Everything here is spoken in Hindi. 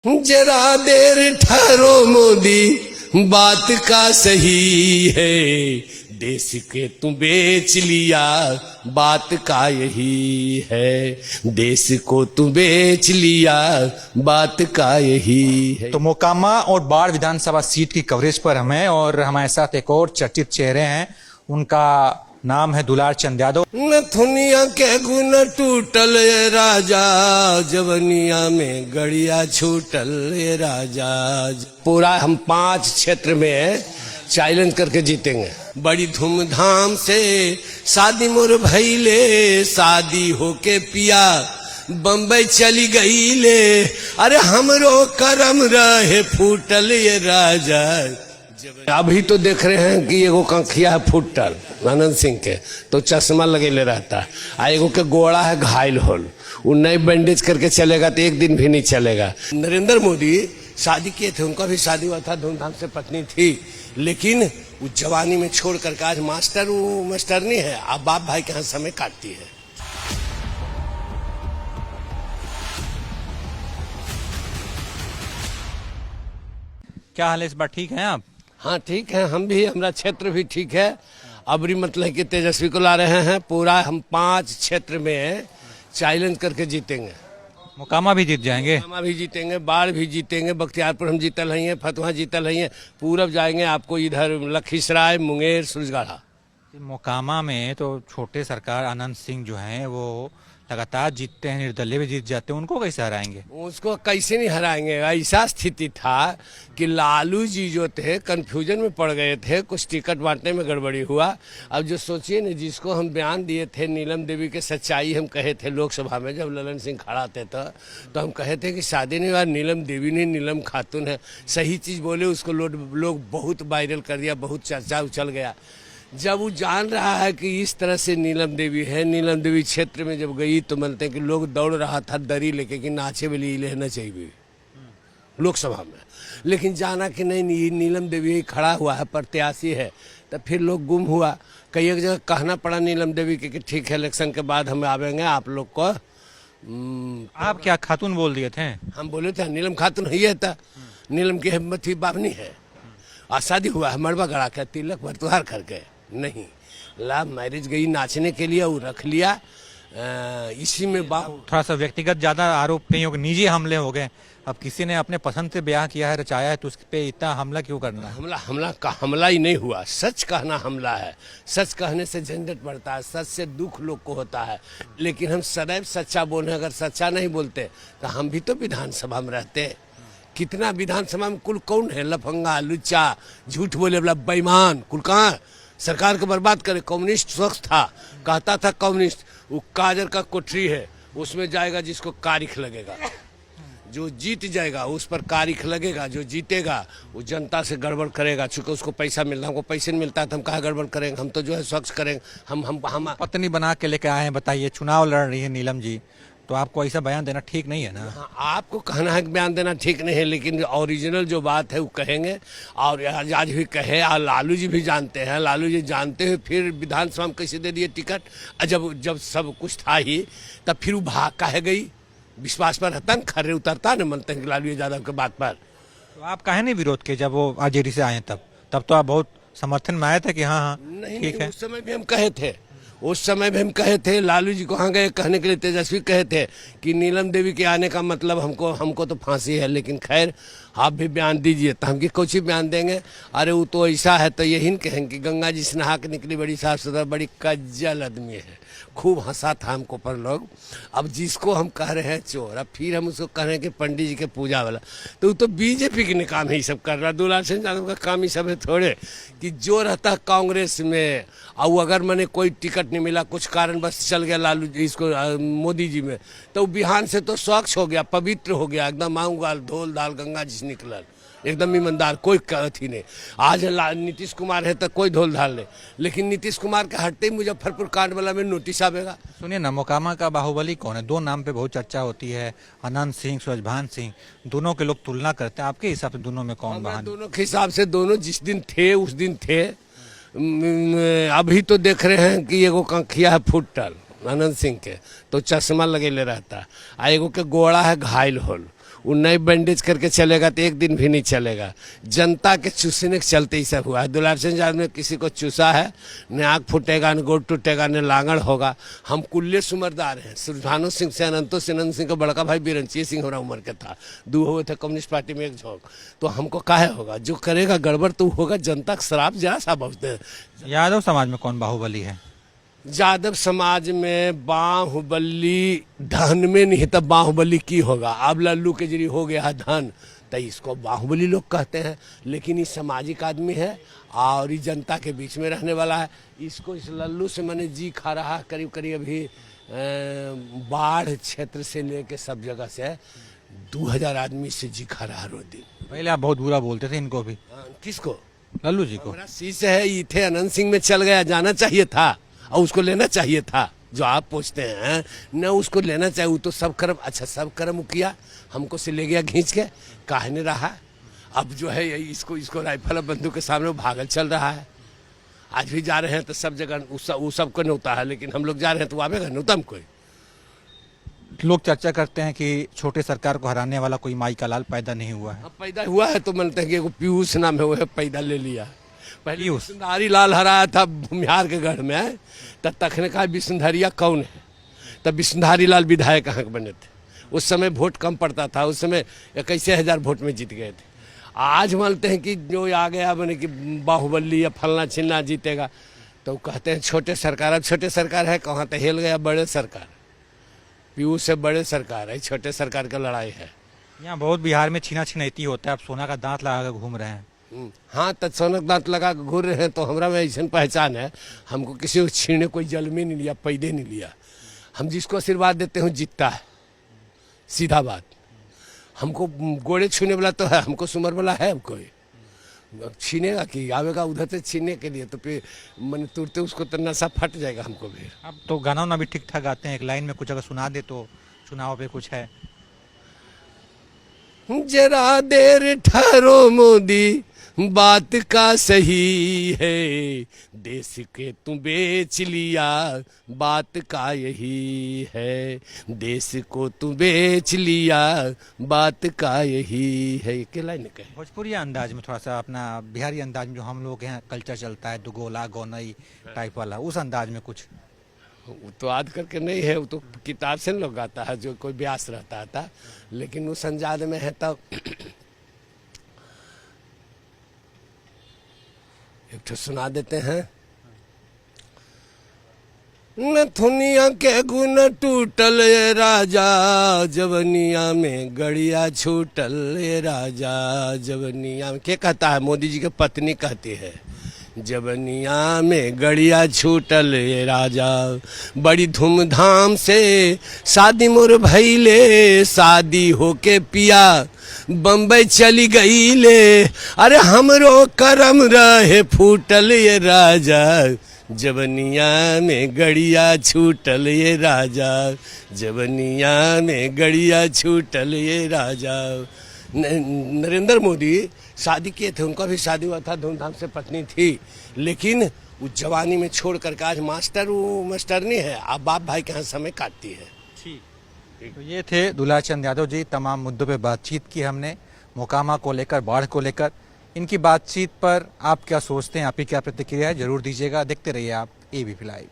जरा देर ठहरो मोदी, बात का सही है, देश के तू बेच लिया, बात का यही है, देश को तू बेच लिया, बात का यही है। तो मोकामा और बाढ़ विधानसभा सीट की कवरेज पर हम हैं और हमारे साथ एक और चर्चित चेहरे हैं। उनका नाम है दुलार चंद यादव। नथुनिया के गुण टूटल ये राजा, जवनिया में गड़िया छूटल ये राजा। पूरा हम 5 क्षेत्र में चैलेंज करके जीतेंगे। बड़ी धूमधाम से शादी मोर भइले, शादी होके पिया बम्बई चली गई ले, अरे हमरो करम रहे फूटल ये राजा। अभी तो देख रहे हैं कि एगो कंखिया है फुटल आनंद सिंह के, तो चश्मा लगेले रहता है, आ एगो के गोड़ा है घायल होल, वो नई बैंडेज करके चलेगा तो एक दिन भी नहीं चलेगा। नरेंद्र मोदी शादी किए थे, उनका भी शादी हुआ था, धूमधाम से पत्नी थी, लेकिन वो जवानी में छोड़ करके आज मास्टरनी है, अब बाप भाई के यहाँ समय काटती है। क्या हाल है, इस बार ठीक हैं आप? हाँ ठीक है, हम भी, हमारा क्षेत्र भी ठीक है। अबरी मतलब कि तेजस्वी को ला रहे हैं। पूरा हम 5 क्षेत्र में चैलेंज करके जीतेंगे। मोकामा भी जीत जाएंगे? मोकामा भी जीतेंगे, बाढ़ भी जीतेंगे, बख्तियारपुर हम जीतल हैं, फतुहा जीतल हैं, पूरब जाएंगे आपको इधर लखीसराय, मुंगेर, सूरजगढ़ा। मोकामा में तो छोटे सरकार आनंद सिंह जो हैं वो लगातार जीतते हैं, निर्दलीय भी जीत जाते हैं, उनको कैसे हराएंगे? उसको कैसे नहीं हराएंगे। ऐसा स्थिति था कि लालू जी जो थे कंफ्यूजन में पड़ गए थे, कुछ टिकट बांटने में गड़बड़ी हुआ। अब जो सोचिए ना, जिसको हम बयान दिए थे नीलम देवी के सच्चाई हम कहे थे लोकसभा में, जब ललन सिंह खड़ा थे तो हम कहे थे कि शादी नहीं हुआ, नीलम देवी नहीं नीलम खातून है। सही चीज़ बोले, उसको लोग बहुत वायरल कर दिया, बहुत चर्चा उछल गया। जब वो जान रहा है कि इस तरह से नीलम देवी है, नीलम देवी क्षेत्र में जब गई तो मानते हैं कि लोग दौड़ रहा था दरी लेके कि नाचे वाली लेना चाहिए लोकसभा में, लेकिन जाना कि नहीं नीलम देवी खड़ा हुआ है, प्रत्याशी है, तब फिर लोग गुम हुआ। कई एक जगह कहना पड़ा नीलम देवी के कि ठीक है इलेक्शन के बाद हम आवेंगे आप लोग को। आप क्या खातून बोल दिए थे? हम बोले थे नीलम खातून ही है था, नीलम की हिम्मत ही बाबनी है। और शादी हुआ है मरबा गड़ा के, तिलक भरतुहार करके नहीं, लव मैरिज गई नाचने के लिए, वो रख लिया। इसी में थोड़ा सा व्यक्तिगत ज्यादा आरोप नहीं होगा, निजी हमले हो गए। अब किसी ने अपने पसंद से ब्याह किया है, रचाया है, तो उस पे इतना हमला क्यों करना है? हमला ही नहीं हुआ, सच कहना हमला है। सच कहने से झंझट बढ़ता है, सच से दुख लोग को होता है, लेकिन हम सदैव सच्चा बोले। अगर सच्चा नहीं बोलते तो हम भी तो विधानसभा में रहते। कितना विधानसभा में कुल कौन है लफंगा, लुच्चा, झूठ बोले वाला, बेईमान, कुल कहाँ सरकार को बर्बाद करे। कम्युनिस्ट स्वच्छ था, कहता था कम्युनिस्ट, वो काजर का कोठरी है, उसमें जाएगा जिसको कारिख लगेगा, जो जीत जाएगा उस पर कारिख लगेगा, जो जीतेगा वो जनता से गड़बड़ करेगा। चूंकि उसको पैसा मिलता, हमको पैसे नहीं मिलता तो हम कहाँ गड़बड़ करेंगे, हम तो जो है स्वच्छ करेंगे। हम पत्नी बना के लेके आए हैं, बताइए, चुनाव लड़ रही है नीलम जी, तो आपको ऐसा बयान देना ठीक नहीं है ना? हाँ, आपको कहना है कि बयान देना ठीक नहीं है, लेकिन ओरिजिनल जो बात है वो कहेंगे। और आज भी कहे, और लालू जी भी जानते हैं, लालू जी जानते हैं फिर विधानसभा में कैसे दे दिए टिकट। जब सब कुछ था ही, तब फिर वो भाग काहे गई। विश्वास पर रहता न, खर्रे उतरता न, मनते हैं लालू यादव के बात पर। तो आप काहे नहीं विरोध किए जब वो आरजेडी से आए? तब तो आप बहुत समर्थन में आए थे कि हाँ ठीक है। उस समय भी हम कहे थे, लालू जी कहाँ गए कहने के लिए, तेजस्वी कहे थे कि नीलम देवी के आने का मतलब हमको तो फांसी है। लेकिन खैर आप भी बयान दीजिए, तो हम कुछ ही बयान देंगे। अरे वो तो ऐसा है, तो यही कहेंगे कि गंगा जी से नहा के निकली, बड़ी साफ सुथरा, बड़ी कज्जल आदमी है। खूब हंसा था हमको पर लोग। अब जिसको हम कह रहे हैं चोर, अब फिर हम उसको कह रहे हैं कि पंडित जी के पूजा वाला, तो वो तो बीजेपी के काम है, ये सब कर रहा। दुलार सिंह यादव का काम ही सब है थोड़े, कि जो रहता है कांग्रेस में, और अगर मैंने कोई टिकट नहीं मिला, कुछ कारण बस चल गया लालू जी इसको मोदी जी में, तो बिहान से तो स्वच्छ हो गया, पवित्र हो गया, एकदम आऊँगा धोल दाल गंगा जी से निकलल, एकदम ईमानदार, कोई अथी नहीं। आज नीतीश कुमार है तो कोई धोल धाल नहीं, लेकिन नीतीश कुमार के हटते ही मुजफ्फरपुर कांड वाला में नोटिस आवेगा। सुनिए ना, मोकामा का बाहुबली कौन है? 2 नाम पे बहुत चर्चा होती है, आनंद सिंह, सूरजभान सिंह, दोनों के लोग तुलना करते हैं। आपके हिसाब से दोनों में कौन बहान? दोनों के हिसाब से दोनों जिस दिन थे उस दिन थे। अभी तो देख रहे हैं कि एगो कंखिया है फुटल आनंद सिंह के, तो चश्मा लगेले रहता है, आ एगो के गोड़ा है घायल होल, वो नए बैंडेज करके चलेगा तो एक दिन भी नहीं चलेगा। जनता के चूसने के चलते ही सब हुआ है। दुलार सिंह यादव ने किसी को चूसा है, न आँख फूटेगा, न गोड़ टूटेगा, न लांगड़ होगा। हम कुल्ले सुमरदार हैं। सुरभानु सिंह से अनंतो सिनन सिंह का बड़का भाई बिरंची सिंह हमारा उम्र के था, 2 हुए थे कम्युनिस्ट पार्टी में, एक झोंक। तो हमको काहे होगा? जो करेगा गड़बड़ तो होगा। जनता का शराब जरा सा बहुत है। यादव समाज में कौन बाहुबली है? यादव समाज में बाहुबली धन में नहीं, तब बाहुबली की होगा। अब लल्लू के जरिए हो गया धन, तो इसको बाहुबली लोग कहते हैं। लेकिन ये सामाजिक आदमी है और ये जनता के बीच में रहने वाला है। इसको इस लल्लू से मैंने जी खा रहा करीब करीब अभी बाढ़ क्षेत्र से लेके सब जगह से 2000 आदमी से जी खा रहा रोज दिन। पहले आप बहुत बुरा बोलते थे इनको भी। किसको? लल्लू जी को। हमारा शीश है, ये थे अनंत सिंह में चल गया, जाना चाहिए था और उसको लेना चाहिए था। जो आप पूछते हैं न, उसको लेना चाहिए। वो तो सब कर्म, अच्छा सब कर्म किया, हमको से ले गया खींच के, काहे नहीं रहा। अब जो है इसको राइफल और बंदूक के सामने वो भागल चल रहा है। आज भी जा रहे हैं तो सब जगह वो सबको न्योता है, लेकिन हम लोग जा रहे हैं तो आवेगा न्योता कोई। लोग चर्चा करते हैं कि छोटे सरकार को हराने वाला कोई माई का लाल पैदा नहीं हुआ है। अब पैदा हुआ है तो मानते हैं कि एगो पीयूष नाम है, वो है पैदा ले लिया। पहले पीयूष? विष्णुधारी लाल हराया था भूमिहार के गढ़ में, तब तक ने कहा विष्णुधारिया कौन है, तब विष्णुधारी लाल विधायक कहाँ के बने थे। उस समय वोट कम पड़ता था, उस समय 21,000 वोट में जीत गए थे। आज मानते हैं कि जो आ गया बने कि बाहुबली या फलना चिन्ना जीतेगा, तो कहते हैं छोटे सरकार। अब छोटे सरकार है कहाँ, तो हेल गया बड़े सरकार। पीयूष से बड़े सरकार है, छोटे सरकार का लड़ाई है। यहाँ बहुत बिहार में छीना छिनैती होता है, आप सोना का दांत लगा कर घूम रहे हैं। हाँ, तो सोना का दांत लगा के घूर रहे हैं, तो हमरा में ऐसा पहचान है, हमको किसी को छीने कोई जल में नहीं लिया, पैदे नहीं लिया। हम जिसको आशीर्वाद देते हैं जीतता है, सीधा बात। हमको गोड़े छूने वाला तो है, हमको सुमर वाला है कोई। छीनेगा कि आवेगा उधर से छीनने के लिए, तो फिर मन तुरते उसको तो नशा फट जाएगा हमको भी। अब तो गाना वाना भी ठीक ठाक गाते हैं, एक लाइन में कुछ अगर सुना दे तो। चुनाव पे कुछ है? जरा देर ठहरो मोदी, बात का सही है, देश के तू बेच लिया, बात का यही है, देश को तू बेच लिया, बात का यही है। ये लाइन कहे भोजपुरी अंदाज में, थोड़ा सा अपना बिहारी अंदाज में जो हम लोग यहाँ कल्चर चलता है, दुगोला गौनई टाइप वाला, उस अंदाज में कुछ। वो तो याद करके नहीं है, वो तो किताब से लोग गाता है, जो कोई ब्यास रहता था। लेकिन उस अंदाज में है तब एक तो सुना देते हैं। नथुनिया के गुण टूटल ये राजा, जवनिया में गड़िया छूटल ये राजा, जवनिया में। क्या कहता है? मोदी जी की पत्नी कहती है, जवनिया में गड़िया छूटल ये राजा, बड़ी धूमधाम से शादी मोर भइले, शादी होके पिया बम्बई चली गई ले, अरे हमरो करम रहे फूटल ये राजा, जवनिया में गड़िया छूटल ये राजा, जवनिया में गड़िया छूटल ये राजा। नरेंद्र मोदी शादी किए थे, उनका भी शादी हुआ था, धूमधाम से पत्नी थी, लेकिन वो जवानी में छोड़ करके आज मास्टरनी है, अब बाप भाई के यहाँ समय काटती है। तो ये थे दुलार चंद यादव जी। तमाम मुद्दों पे बातचीत की हमने, मोकामा को लेकर, बाढ़ को लेकर। इनकी बातचीत पर आप क्या सोचते हैं, आपकी क्या प्रतिक्रिया है, जरूर दीजिएगा। देखते रहिए आप एबीपी लाइव।